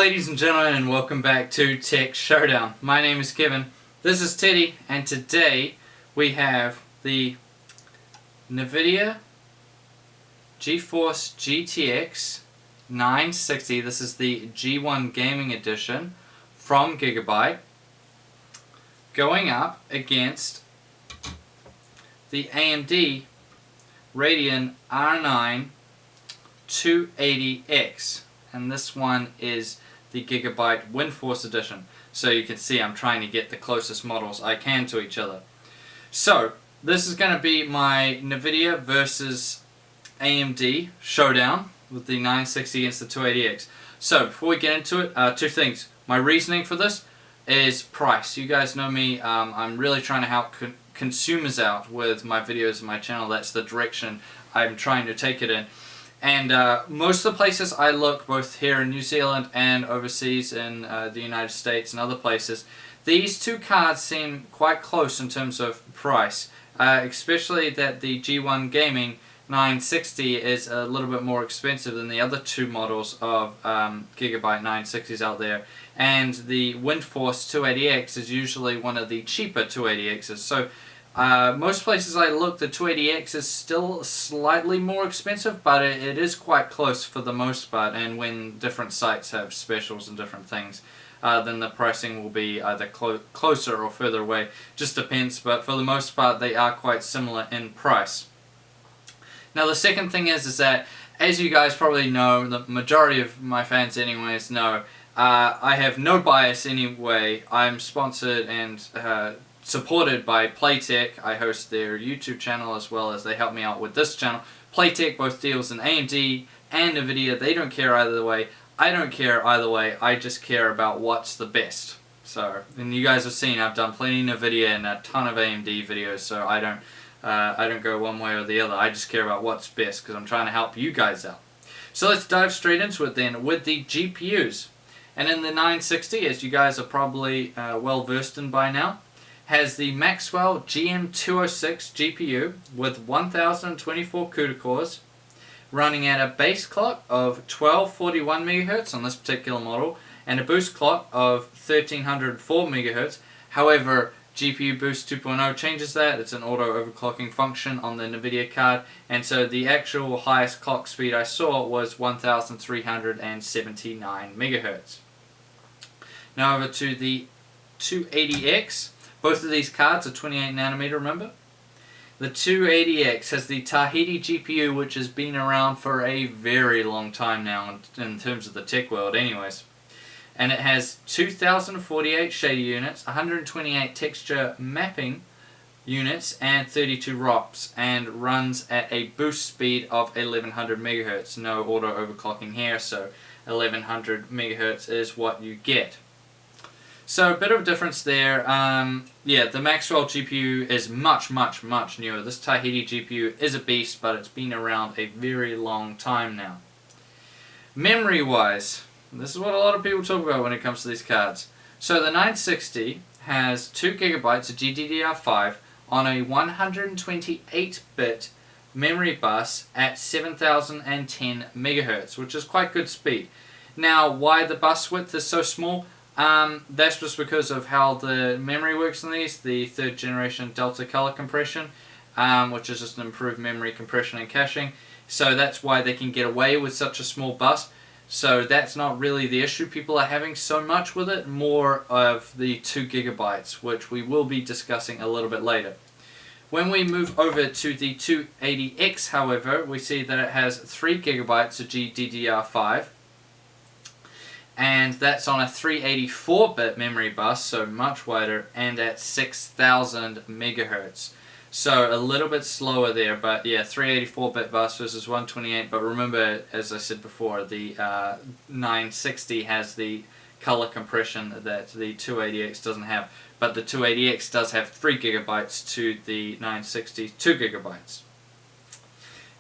ladies and gentlemen, and welcome back to Tech Showdown. My name is Kevin, this is Teddy, and today we have the NVIDIA GeForce GTX 960. This is the G1 Gaming Edition from Gigabyte, going up against the AMD Radeon R9 280X. And this one is the Gigabyte Windforce edition. So you can see I'm trying to get the closest models I can to each other. So this is going to be my NVIDIA versus AMD showdown with the 960 against the 280X. So before we get into it, two things. My reasoning for this is price. You guys know me, I'm really trying to help consumers out with my videos and my channel. That's the direction I'm trying to take it in. And most of the places I look, both here in New Zealand and overseas in the United States and other places, these two cards seem quite close in terms of price. Especially that the G1 Gaming 960 is a little bit more expensive than the other two models of Gigabyte 960s out there. And the Windforce 280X is usually one of the cheaper 280Xs. So most places I look, the 280X is still slightly more expensive, but it is quite close for the most part. And when different sites have specials and different things, then the pricing will be either closer or further away. Just depends, but for the most part they are quite similar in price. Now the second thing is that, as you guys probably know, the majority of my fans anyways know, I have no bias anyway. I'm sponsored and supported by Playtech. I host their YouTube channel as well as they help me out with this channel. Playtech both deals in AMD and NVIDIA. They don't care either way. I don't care either way. I just care about what's the best. So, and you guys have seen I've done plenty of NVIDIA and a ton of AMD videos, so I don't go one way or the other. I just care about what's best because I'm trying to help you guys out. So let's dive straight into it then with the GPUs. And in the 960, as you guys are probably well versed in by now, has the Maxwell GM206 GPU with 1024 CUDA cores, running at a base clock of 1241 MHz on this particular model, and a boost clock of 1304 MHz. However, GPU Boost 2.0 changes that. It's an auto overclocking function on the NVIDIA card, and so the actual highest clock speed I saw was 1379 MHz. Now over to the 280X. Both of these cards are 28nm, remember? The 280X has the Tahiti GPU, which has been around for a very long time now in terms of the tech world anyways. And it has 2048 shader units, 128 texture mapping units, and 32 ROPs, and runs at a boost speed of 1100 MHz. No auto overclocking here, so 1100 MHz is what you get. So a bit of a difference there. Yeah, the Maxwell GPU is much newer. This Tahiti GPU is a beast, but it's been around a very long time now. Memory wise, this is what a lot of people talk about when it comes to these cards. So the 960 has 2 GB of GDDR5 on a 128-bit memory bus at 7010 MHz, which is quite good speed. Now, why the bus width is so small? That's just because of how the memory works in these, the 3rd generation Delta color compression, which is just an improved memory compression and caching. So that's why they can get away with such a small bus. So that's not really the issue people are having so much with it, more of the 2 GB, which we will be discussing a little bit later. When we move over to the 280X, however, we see that it has 3 GB of GDDR5. And that's on a 384-bit memory bus, so much wider, and at 6000 MHz. So a little bit slower there, but yeah, 384-bit bus versus 128. But remember, as I said before, the 960 has the color compression that the 280X doesn't have. But the 280X does have 3 GB to the 960's 2 GB.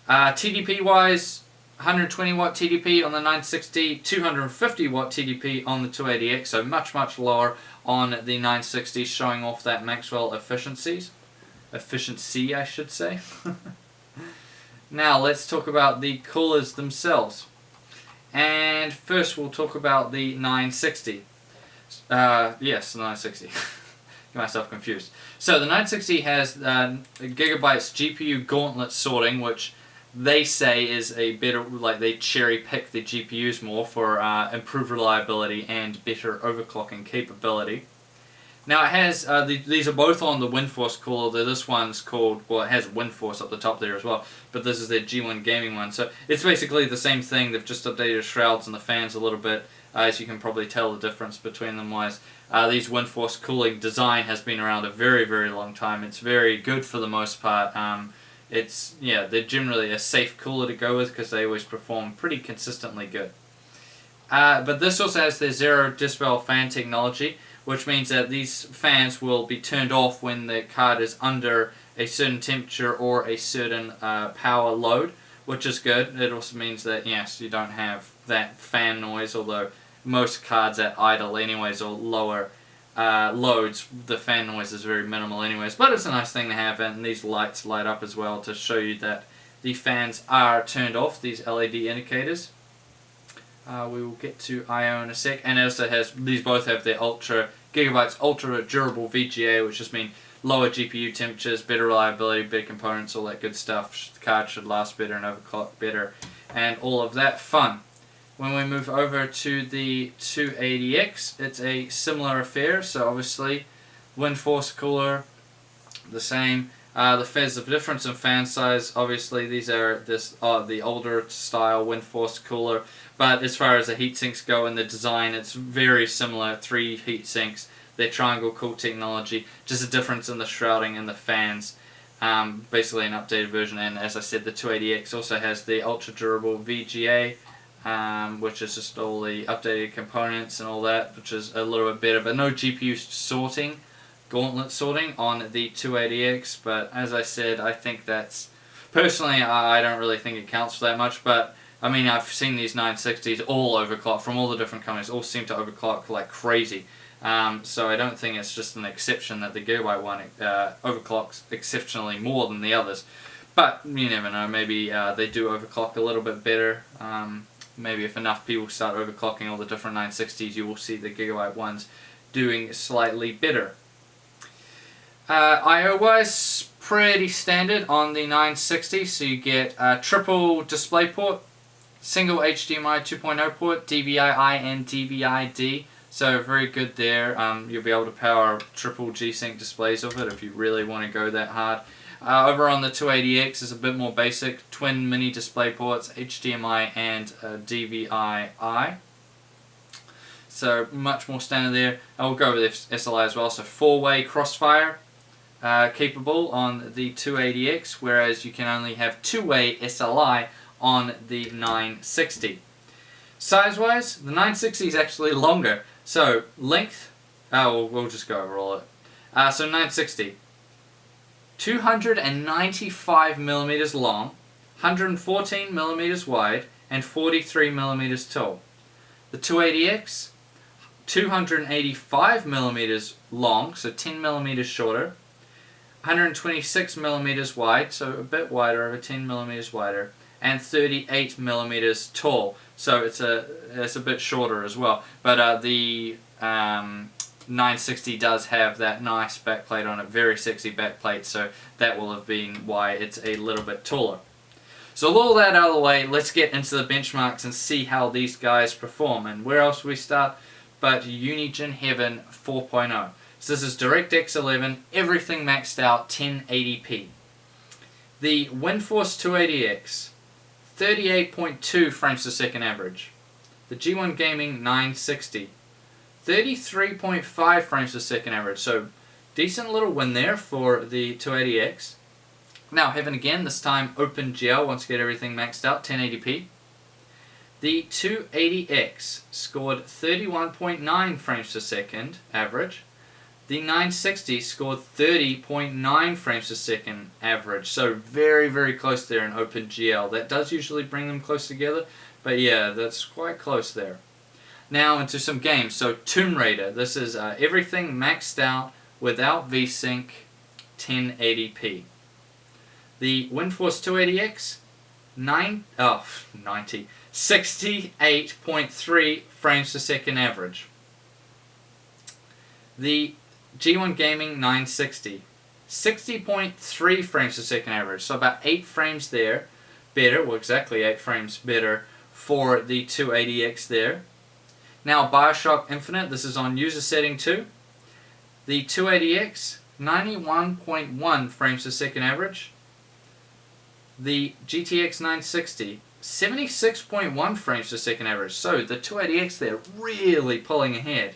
TDP-wise, 120 watt TDP on the 960, 250 watt TDP on the 280X, so much lower on the 960, showing off that Maxwell efficiency, I should say. Now let's talk about the coolers themselves. And first we'll talk about the 960. Yes, the 960. Get myself confused. So the 960 has Gigabyte's GPU gauntlet sorting, which they say is a better, like they cherry pick the GPUs more for improved reliability and better overclocking capability. Now it has, these are both on the Windforce cooler. This one's called, well, it has Windforce up the top there as well, but this is their G1 gaming one. So it's basically the same thing. They've just updated the shrouds and the fans a little bit, as you can probably tell the difference between them wise. These Windforce cooling design has been around a very, very long time. It's very good for the most part. They're generally a safe cooler to go with because they always perform pretty consistently good. But this also has their 0 decibel fan technology, which means that these fans will be turned off when the card is under a certain temperature or a certain power load, which is good. It also means that, yes, you don't have that fan noise, although most cards at idle anyways or lower loads, the fan noise is very minimal anyways, but it's a nice thing to have, and these lights light up as well to show you that the fans are turned off, these LED indicators. We will get to I/O in a sec, and it also has, these both have their Gigabyte's ultra durable VGA, which just means lower GPU temperatures, better reliability, better components, all that good stuff. The card should last better and overclock better, and all of that fun. When we move over to the 280X, it's a similar affair. So obviously, Windforce cooler, the same. The difference in fan size, obviously these are the older style Windforce cooler, but as far as the heat sinks go and the design, it's very similar. 3 heat sinks, they're triangle cool technology, just a difference in the shrouding and the fans. Basically an updated version, and as I said, the 280X also has the ultra durable VGA, which is just all the updated components and all that, which is a little bit better, but no GPU sorting, gauntlet sorting on the 280X. But as I said, I think that's, personally I don't really think it counts for that much, but I mean, I've seen these 960s all overclock from all the different companies, all seem to overclock like crazy. So I don't think it's just an exception that the Gigabyte one overclocks exceptionally more than the others. But you never know, maybe they do overclock a little bit better. Maybe if enough people start overclocking all the different 960s, you will see the Gigabyte ones doing slightly better. I/O wise, pretty standard on the 960, so you get a triple DisplayPort, single HDMI 2.0 port, DVI-I and DVI-D, so very good there. You'll be able to power triple G-Sync displays of it if you really want to go that hard. Over on the 280X is a bit more basic, twin mini display ports, HDMI and DVI-I. So much more standard there. I'll go with SLI as well, so 4-way crossfire capable on the 280X, whereas you can only have 2-way SLI on the 960. Size-wise, the 960 is actually longer. So length, we'll just go over all of it. So 960, 295 millimeters long, 114 millimeters wide, and 43 millimeters tall. The 280X, 285 millimeters long, so 10 millimeters shorter, 126 millimeters wide, so a bit wider, over 10 millimeters wider, and 38 millimeters tall, so it's a bit shorter as well. But the 960 does have that nice backplate on it, very sexy backplate, so that will have been why it's a little bit taller. So with all that out of the way, let's get into the benchmarks and see how these guys perform. And where else we start but Unigine Heaven 4.0. So this is DirectX 11, everything maxed out 1080p. The Windforce 280X, 38.2 frames per second average. The G1 Gaming 960, 33.5 frames per second average. So decent little win there for the 280X. Now Heaven again, this time OpenGL, once you get everything maxed out, 1080p. The 280X scored 31.9 frames per second average. The 960 scored 30.9 frames per second average, so very, very close there in OpenGL. That does usually bring them close together, but yeah, that's quite close there. Now into some games. So Tomb Raider, this is everything maxed out without VSync, 1080p. The Windforce 280X, 68.3 frames per second average. The G1 Gaming 960, 60.3 frames per second average, so about 8 frames there better, well exactly 8 frames better for the 280X there. Now Bioshock Infinite, this is on user setting 2. The 280X, 91.1 frames per second average. The GTX960, 76.1 frames per second average. So the 280X there really pulling ahead.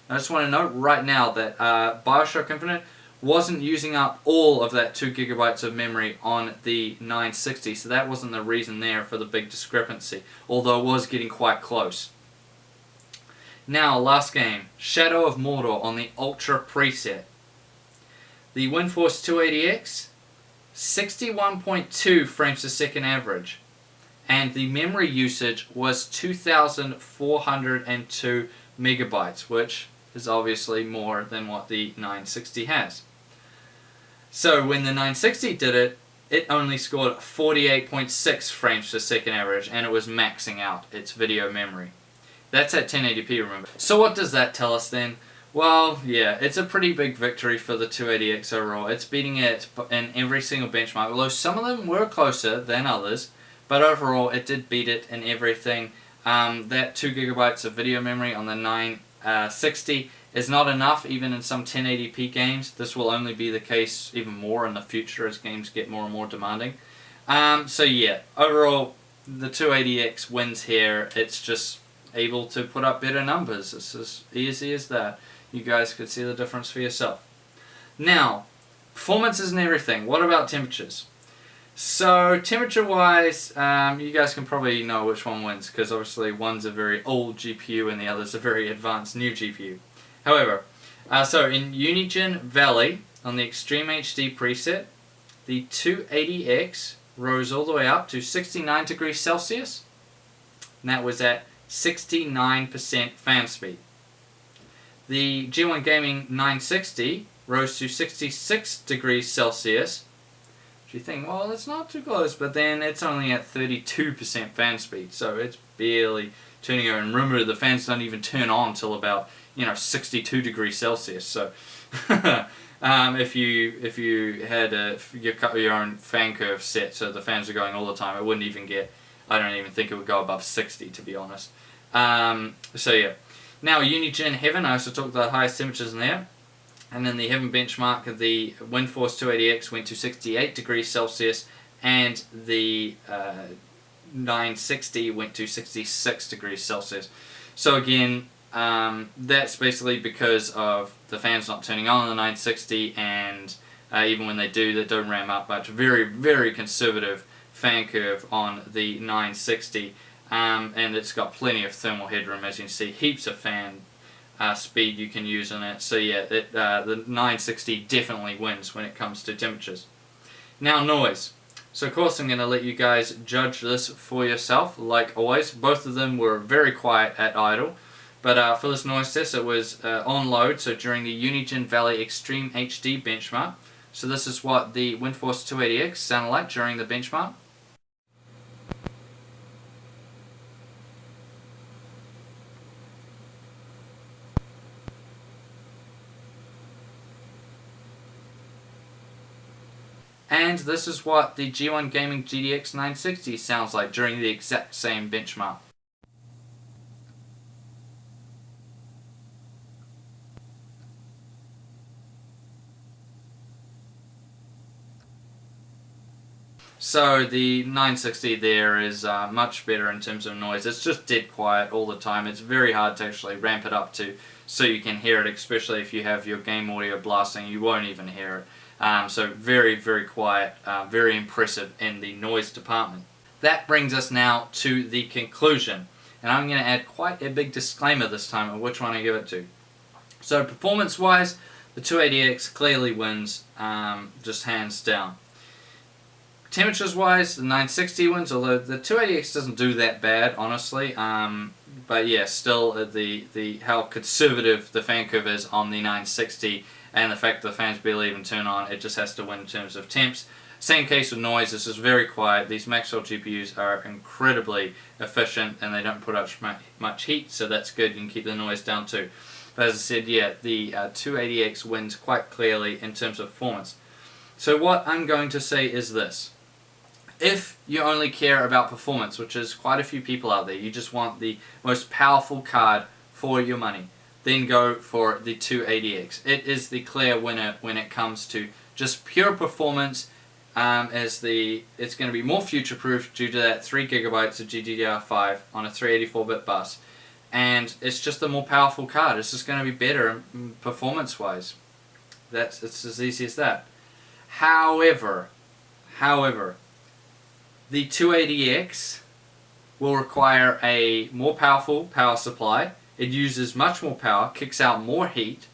I just want to note right now that Bioshock Infinite wasn't using up all of that 2 gigabytes of memory on the 960, so that wasn't the reason there for the big discrepancy, although it was getting quite close. Now, last game, Shadow of Mordor on the Ultra preset. The Windforce 280X, 61.2 frames per second average, and the memory usage was 2,402 megabytes, which is obviously more than what the 960 has. So when the 960 did it, it only scored 48.6 frames per second average, and it was maxing out its video memory. That's at 1080p, remember. So what does that tell us then? Well, yeah, it's a pretty big victory for the 280X overall. It's beating it in every single benchmark, although some of them were closer than others, but overall it did beat it in everything. That 2 gigabytes of video memory on the 960 is not enough even in some 1080p games. This will only be the case even more in the future as games get more and more demanding. So yeah, overall the 280X wins here. It's just able to put up better numbers. It's as easy as that. You guys could see the difference for yourself. Now, performance isn't everything. What about temperatures? So temperature wise, you guys can probably know which one wins, because obviously one's a very old GPU and the other's a very advanced new GPU. However, so in Unigine Valley on the Extreme HD preset, the 280X rose all the way up to 69 degrees Celsius, and that was at 69% fan speed. The G1 Gaming 960 rose to 66 degrees Celsius. You think, well, it's not too close, but then it's only at 32% fan speed, so it's barely turning over. And remember, the fans don't even turn on till about 62 degrees Celsius. So if you had your own fan curve set, so the fans are going all the time, it wouldn't even get. I don't even think it would go above 60, to be honest. So yeah. Now Unigine Heaven, I also talked about the highest temperatures in there. And then the Heaven benchmark, the Windforce 280X went to 68 degrees Celsius, and the 960 went to 66 degrees Celsius. So again, that's basically because of the fans not turning on the 960, and even when they do, they don't ram up much. Very, very conservative fan curve on the 960, and it's got plenty of thermal headroom, as you can see, heaps of fan speed you can use on it. So yeah, the 960 definitely wins when it comes to temperatures. Now noise. So of course I'm going to let you guys judge this for yourself, like always. Both of them were very quiet at idle, but for this noise test it was on load, so during the Unigine Valley Extreme HD benchmark. So this is what the Windforce 280X sounded like during the benchmark. And this is what the G1 Gaming GTX960 sounds like during the exact same benchmark. So the 960 there is much better in terms of noise. It's just dead quiet all the time. It's very hard to actually ramp it up to so you can hear it, especially if you have your game audio blasting. You won't even hear it. So very, very quiet, very impressive in the noise department. That brings us now to the conclusion. And I'm going to add quite a big disclaimer this time of which one I give it to. So performance-wise, the 280X clearly wins, just hands down. Temperatures-wise, the 960 wins, although the 280X doesn't do that bad, honestly. But yeah, still the how conservative the fan curve is on the 960, and the fact that the fans barely even turn on, it just has to win in terms of temps. Same case with noise. This is very quiet. These Maxwell GPUs are incredibly efficient and they don't put out much heat, so that's good. You can keep the noise down too. But as I said, yeah, the 280X wins quite clearly in terms of performance. So what I'm going to say is this. If you only care about performance, which is quite a few people out there, you just want the most powerful card for your money, then go for the 280X. It is the clear winner when it comes to just pure performance. It's going to be more future-proof due to that 3 gigabytes of GDDR5 on a 384-bit bus. And it's just a more powerful card. It's just going to be better performance-wise. It's as easy as that. However, the 280X will require a more powerful power supply. It uses much more power, kicks out more heat,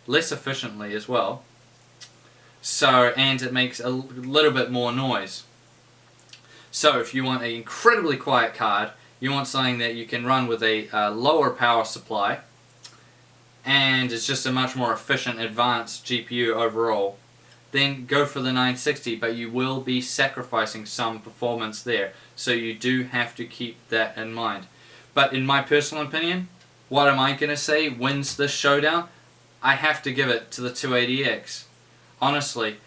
less efficiently as well. So, and it makes a little bit more noise. So if you want an incredibly quiet card, you want something that you can run with a lower power supply, and it's just a much more efficient, advanced GPU overall, then go for the 960, but you will be sacrificing some performance there. So you do have to keep that in mind. But in my personal opinion, what am I going to say wins this showdown? I have to give it to the 280X. Honestly,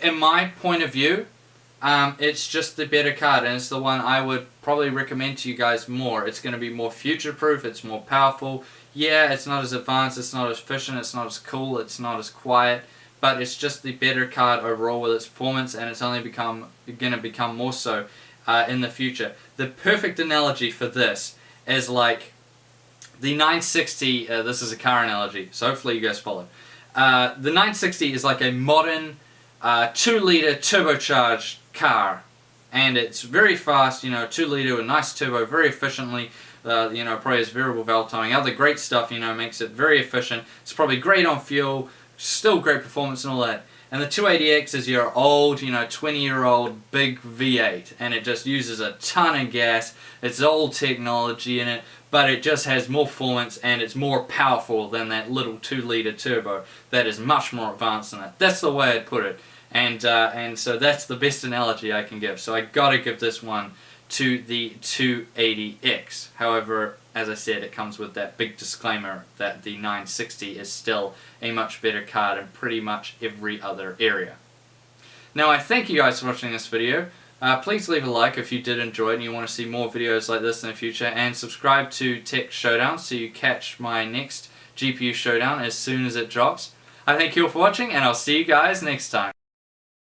in my point of view, it's just the better card, and it's the one I would probably recommend to you guys more. It's going to be more future-proof, it's more powerful. Yeah, it's not as advanced, it's not as efficient, it's not as cool, it's not as quiet, but it's just the better card overall with its performance, and it's only going to become more so in the future. The perfect analogy for this is like the 960, this is a car analogy, so hopefully you guys follow. The 960 is like a modern 2-liter turbocharged car, and it's very fast, 2-liter with nice turbo, very efficiently, probably has variable valve timing, other great stuff, makes it very efficient. It's probably great on fuel, still great performance and all that. And the 280X is your old, 20-year-old big V8, and it just uses a ton of gas. It's old technology in it, but it just has more performance and it's more powerful than that little 2-liter turbo that is much more advanced than it. That's the way I'd put it. And so that's the best analogy I can give. So I gotta give this one to the 280X. However, as I said, it comes with that big disclaimer that the 960 is still a much better card in pretty much every other area. Now, I thank you guys for watching this video. Please leave a like if you did enjoy it and you want to see more videos like this in the future, and subscribe to Tech Showdown so you catch my next GPU Showdown as soon as it drops. I thank you all for watching, and I'll see you guys next time.